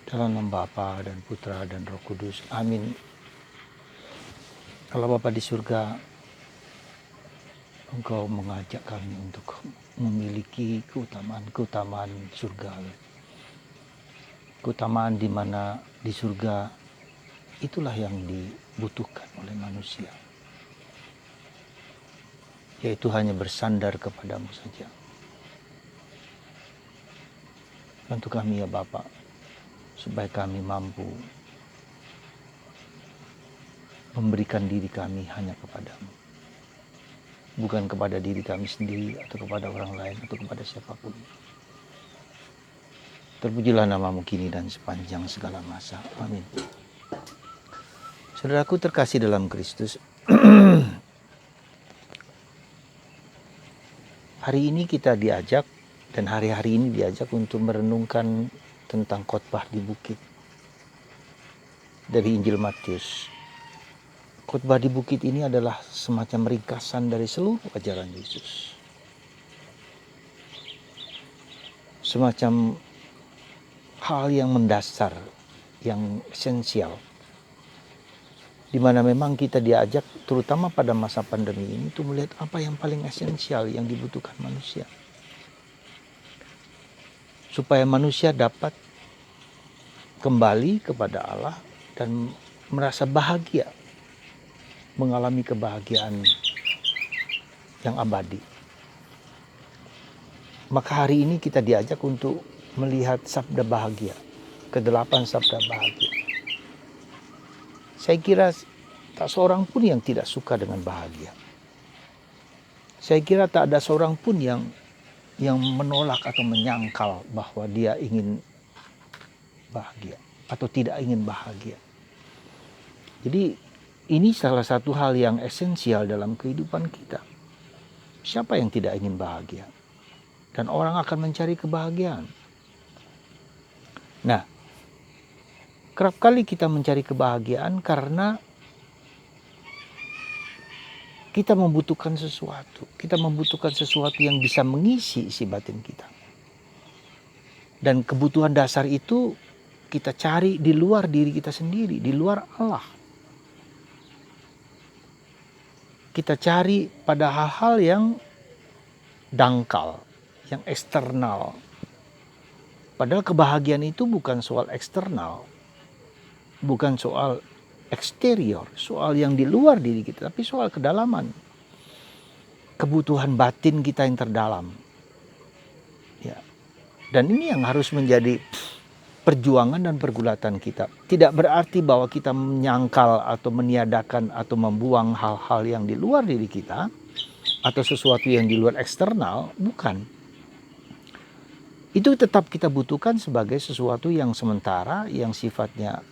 Dalam nama Bapa dan Putra dan Roh Kudus. Amin. Allah Bapa di surga, Engkau mengajak kami untuk memiliki keutamaan surgawi. Keutamaan di mana di surga itulah yang dibutuhkan oleh manusia. Yaitu hanya bersandar kepadamu saja. Bantu kami ya Bapa, supaya kami mampu memberikan diri kami hanya kepadamu. Bukan kepada diri kami sendiri atau kepada orang lain atau kepada siapapun. Terpujilah namamu kini dan sepanjang segala masa. Amin. Saudaraku terkasih dalam Kristus, hari ini kita diajak dan hari-hari ini diajak untuk merenungkan tentang khotbah di bukit dari Injil Matius. Khotbah di bukit ini adalah semacam ringkasan dari seluruh ajaran Yesus. Semacam hal yang mendasar, yang esensial. Di mana memang kita diajak terutama pada masa pandemi ini untuk melihat apa yang paling esensial yang dibutuhkan manusia. Supaya manusia dapat kembali kepada Allah dan merasa bahagia, mengalami kebahagiaan yang abadi. Maka hari ini kita diajak untuk melihat sabda bahagia, ke-8 sabda bahagia. Saya kira tak seorang pun yang tidak suka dengan bahagia. Saya kira tak ada seorang pun yang menolak atau menyangkal bahwa dia ingin bahagia atau tidak ingin bahagia. Jadi ini salah satu hal yang esensial dalam kehidupan kita. Siapa yang tidak ingin bahagia? Dan orang akan mencari kebahagiaan. Nah, kerap kali kita mencari kebahagiaan karena kita membutuhkan sesuatu. Kita membutuhkan sesuatu yang bisa mengisi isi batin kita. Dan kebutuhan dasar itu kita cari di luar diri kita sendiri, di luar Allah. Kita cari pada hal-hal yang dangkal, yang eksternal. Padahal kebahagiaan itu bukan soal eksternal, bukan soal eksterior, soal yang di luar diri kita, tapi soal kedalaman. Kebutuhan batin kita yang terdalam. Ya. Dan ini yang harus menjadi perjuangan dan pergulatan kita. Tidak berarti bahwa kita menyangkal atau meniadakan atau membuang hal-hal yang di luar diri kita atau sesuatu yang di luar eksternal, bukan. Itu tetap kita butuhkan sebagai sesuatu yang sementara, yang sifatnya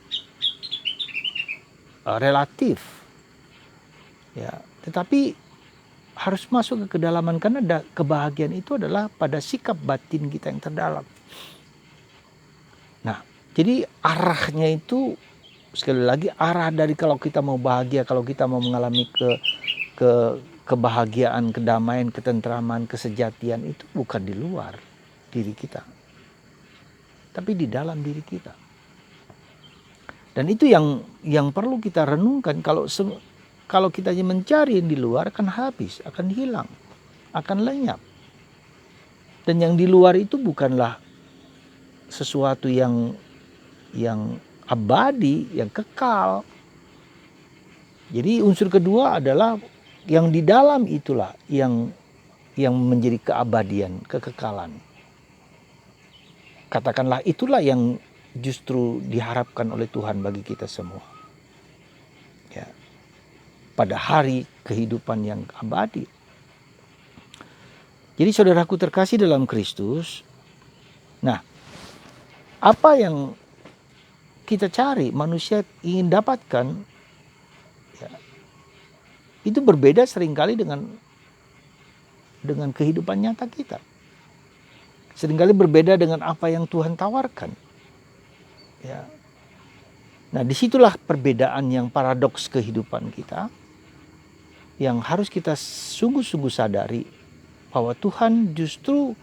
relatif, ya, tetapi harus masuk ke kedalaman karena kebahagiaan itu adalah pada sikap batin kita yang terdalam. Nah, jadi arahnya itu sekali lagi arah dari kalau kita mau bahagia, kalau kita mau mengalami kebahagiaan, kedamaian, ketentraman, kesejatian itu bukan di luar diri kita, tapi di dalam diri kita. Dan itu yang perlu kita renungkan. Kalau kita mencari yang di luar akan habis, akan hilang, akan lenyap. Dan yang di luar itu bukanlah sesuatu yang abadi, yang kekal. Jadi unsur kedua adalah yang di dalam itulah yang menjadi keabadian, kekekalan. Katakanlah itulah yang justru diharapkan oleh Tuhan bagi kita semua. Ya. Pada hari kehidupan yang abadi. Jadi saudaraku terkasih dalam Kristus. Nah, apa yang kita cari, manusia ingin dapatkan, ya, itu berbeda seringkali dengan kehidupan nyata kita. Seringkali berbeda dengan apa yang Tuhan tawarkan. Ya. Nah, disitulah perbedaan yang paradoks kehidupan kita, yang harus kita sungguh-sungguh sadari bahwa Tuhan justru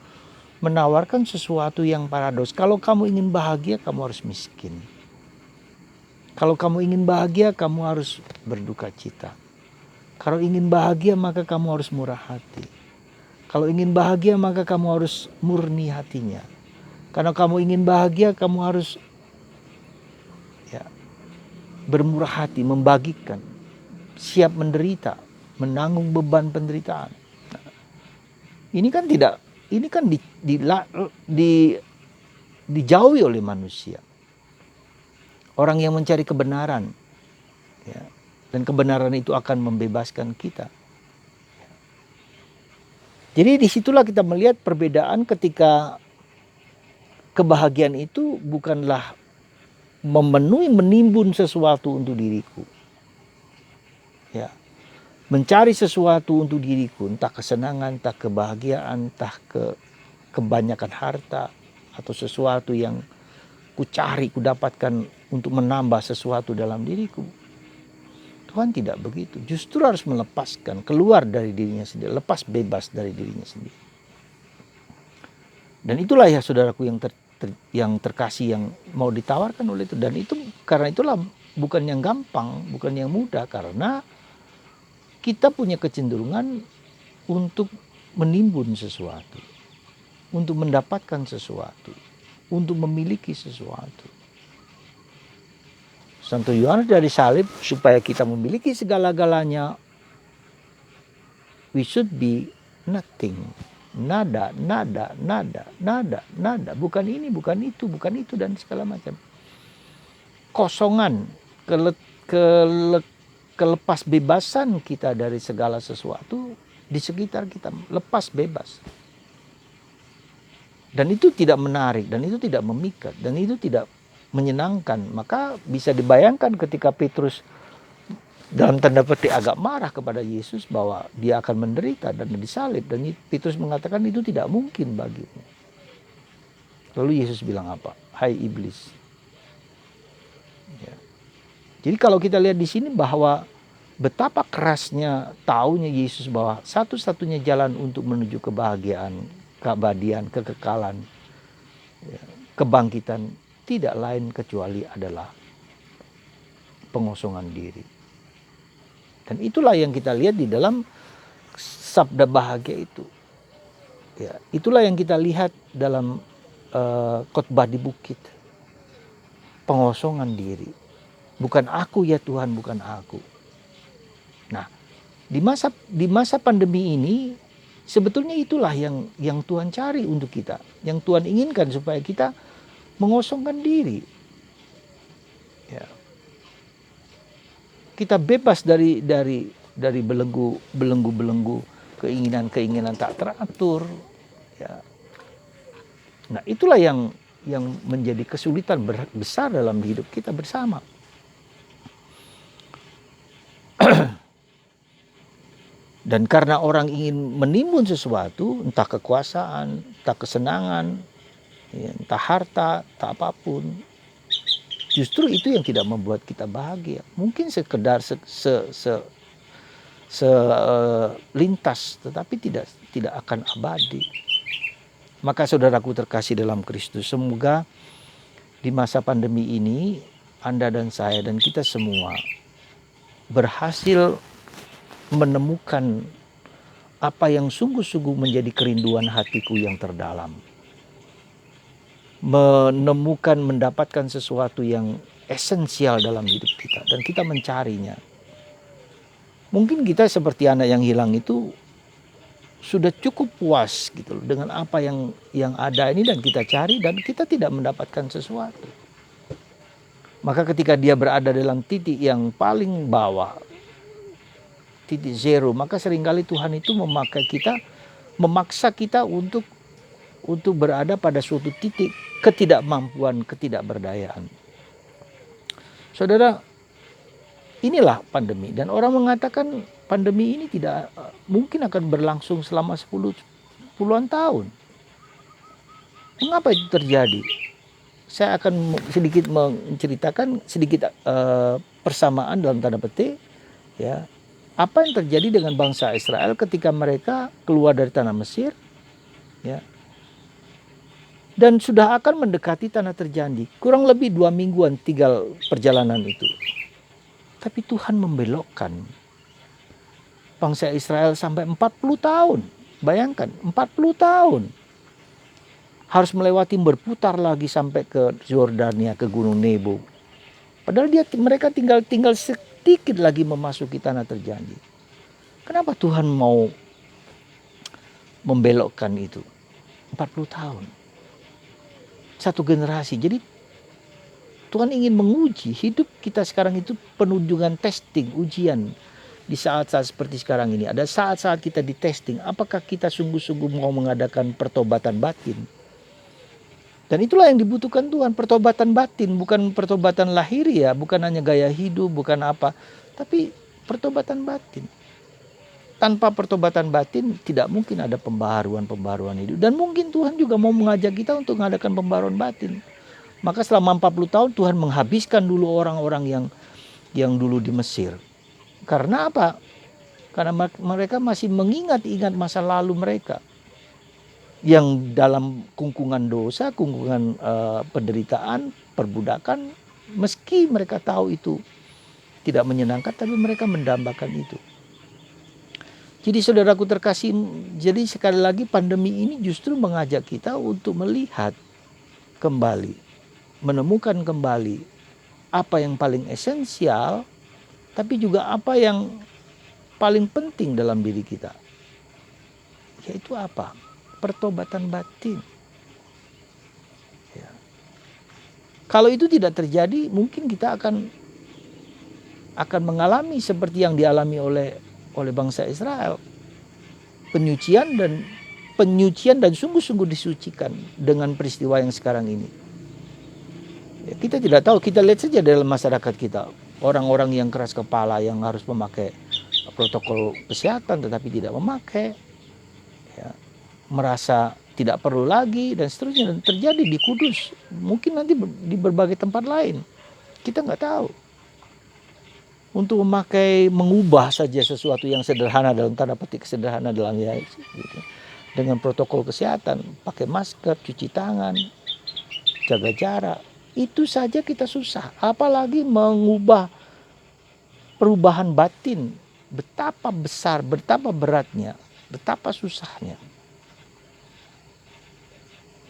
menawarkan sesuatu yang paradoks. Kalau kamu ingin bahagia, kamu harus miskin. Kalau kamu ingin bahagia, kamu harus berduka cita. Kalau ingin bahagia, maka kamu harus murah hati. Kalau ingin bahagia, maka kamu harus murni hatinya. Karena kamu ingin bahagia, kamu harus bermurah hati, membagikan, siap menderita, menanggung beban penderitaan. Ini kan dijauhi oleh manusia. Orang yang mencari kebenaran, dan kebenaran itu akan membebaskan kita. Jadi disitulah kita melihat perbedaan ketika kebahagiaan itu bukanlah menimbun sesuatu untuk diriku. Mencari sesuatu untuk diriku, entah kesenangan, entah kebahagiaan, entah kebanyakan harta, atau sesuatu yang ku cari, ku dapatkan untuk menambah sesuatu dalam diriku. Tuhan tidak begitu. Justru harus melepaskan, keluar dari dirinya sendiri, lepas bebas dari dirinya sendiri. Dan itulah ya saudaraku yang terkasih, yang mau ditawarkan oleh itu. Dan itu karena itulah bukan yang gampang, bukan yang mudah, karena kita punya kecenderungan untuk menimbun sesuatu, untuk mendapatkan sesuatu, untuk memiliki sesuatu. Santo Yohanes dari salib supaya kita memiliki segala-galanya. We should be nothing. Nada. Bukan ini, bukan itu dan segala macam. Kosongan, kelepas bebasan kita dari segala sesuatu di sekitar kita. Lepas bebas. Dan itu tidak menarik, dan itu tidak memikat, dan itu tidak menyenangkan. Maka bisa dibayangkan ketika Petrus dalam tanda petik agak marah kepada Yesus bahwa dia akan menderita dan disalib, dan Petrus mengatakan itu tidak mungkin bagimu. Lalu Yesus bilang apa? Hai iblis. Jadi kalau kita lihat di sini bahwa betapa kerasnya taunya Yesus bahwa satu-satunya jalan untuk menuju kebahagiaan, keabadian, kekekalan, kebangkitan tidak lain kecuali adalah pengosongan diri. Dan itulah yang kita lihat di dalam sabda bahagia itu. Itulah yang kita lihat dalam khotbah di bukit. Pengosongan diri. Bukan aku ya Tuhan, bukan aku. Nah, di masa pandemi ini sebetulnya itulah yang Tuhan cari untuk kita, yang Tuhan inginkan supaya kita mengosongkan diri. Kita bebas dari belenggu, keinginan tak teratur. Nah, itulah yang menjadi kesulitan besar dalam hidup kita bersama. Dan karena orang ingin menimbun sesuatu, entah kekuasaan, entah kesenangan, entah harta, entah apapun, justru itu yang tidak membuat kita bahagia. Mungkin sekedar lintas, tetapi tidak akan abadi. Maka saudaraku terkasih dalam Kristus, semoga di masa pandemi ini Anda dan saya dan kita semua berhasil menemukan apa yang sungguh-sungguh menjadi kerinduan hatiku yang terdalam. Mendapatkan sesuatu yang esensial dalam hidup kita dan kita mencarinya. Mungkin kita seperti anak yang hilang itu sudah cukup puas gitu loh dengan apa yang ada ini dan kita cari dan kita tidak mendapatkan sesuatu. Maka ketika dia berada dalam titik yang paling bawah, titik zero, maka seringkali Tuhan itu memaksa kita untuk berada pada suatu titik ketidakmampuan, ketidakberdayaan. Saudara, inilah pandemi, dan orang mengatakan pandemi ini tidak mungkin akan berlangsung selama puluhan tahun. Mengapa itu terjadi? Saya akan sedikit menceritakan persamaan dalam tanda petik, apa yang terjadi dengan bangsa Israel ketika mereka keluar dari tanah Mesir, dan sudah akan mendekati tanah terjanji. Kurang lebih 2 mingguan tinggal perjalanan itu. Tapi Tuhan membelokkan bangsa Israel sampai 40 tahun. Bayangkan, 40 tahun. Harus melewati, berputar lagi sampai ke Yordania, ke Gunung Nebo. Padahal mereka tinggal sedikit lagi memasuki tanah terjanji. Kenapa Tuhan mau membelokkan itu? 40 tahun. Satu generasi. Jadi Tuhan ingin menguji hidup kita sekarang itu, penuh dengan testing, ujian. Di saat-saat seperti sekarang ini, ada saat-saat kita di testing. Apakah kita sungguh-sungguh mau mengadakan pertobatan batin? Dan itulah yang dibutuhkan Tuhan, pertobatan batin, bukan pertobatan lahiriah, bukan hanya gaya hidup, bukan apa, tapi pertobatan batin. Tanpa pertobatan batin tidak mungkin ada pembaharuan hidup. Dan mungkin Tuhan juga mau mengajak kita untuk mengadakan pembaharuan batin. Maka selama 40 tahun Tuhan menghabiskan dulu orang-orang yang dulu di Mesir. Karena apa? Karena mereka masih mengingat-ingat masa lalu mereka. Yang dalam kungkungan dosa, kungkungan penderitaan, perbudakan, meski mereka tahu itu tidak menyenangkan, tapi mereka mendambakan itu. Jadi saudaraku terkasih, jadi sekali lagi pandemi ini justru mengajak kita untuk melihat kembali, menemukan kembali apa yang paling esensial, tapi juga apa yang paling penting dalam diri kita. Yaitu apa? Pertobatan batin. Ya. Kalau itu tidak terjadi, mungkin kita akan mengalami seperti yang dialami oleh bangsa Israel. Penyucian dan sungguh-sungguh disucikan dengan peristiwa yang sekarang ini. Ya, kita tidak tahu, kita lihat saja dalam masyarakat kita. Orang-orang yang keras kepala yang harus memakai protokol kesehatan tetapi tidak memakai. Ya, merasa tidak perlu lagi dan seterusnya, dan terjadi di Kudus, mungkin nanti di berbagai tempat lain, kita nggak tahu. Untuk mengubah saja sesuatu yang sederhana, dalam tanda petik sederhana dalam gitu, dengan protokol kesehatan, pakai masker, cuci tangan, jaga jarak, itu saja kita susah, apalagi mengubah perubahan batin. Betapa besar, betapa beratnya, betapa susahnya.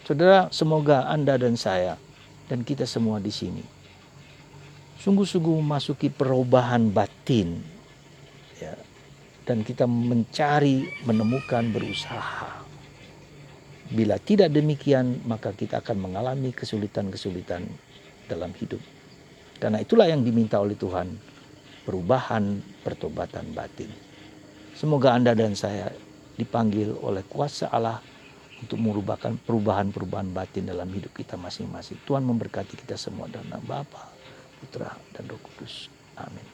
Saudara, semoga Anda dan saya dan kita semua di sini sungguh-sungguh memasuki perubahan batin, ya, dan kita mencari, menemukan, berusaha. Bila tidak demikian, maka kita akan mengalami kesulitan-kesulitan dalam hidup. Karena itulah yang diminta oleh Tuhan, perubahan, pertobatan batin. Semoga Anda dan saya dipanggil oleh kuasa Allah untuk merubahkan perubahan-perubahan batin dalam hidup kita masing-masing. Tuhan memberkati kita semua dalam nama Bapa, Putra, dan Roh Kudus. Amin.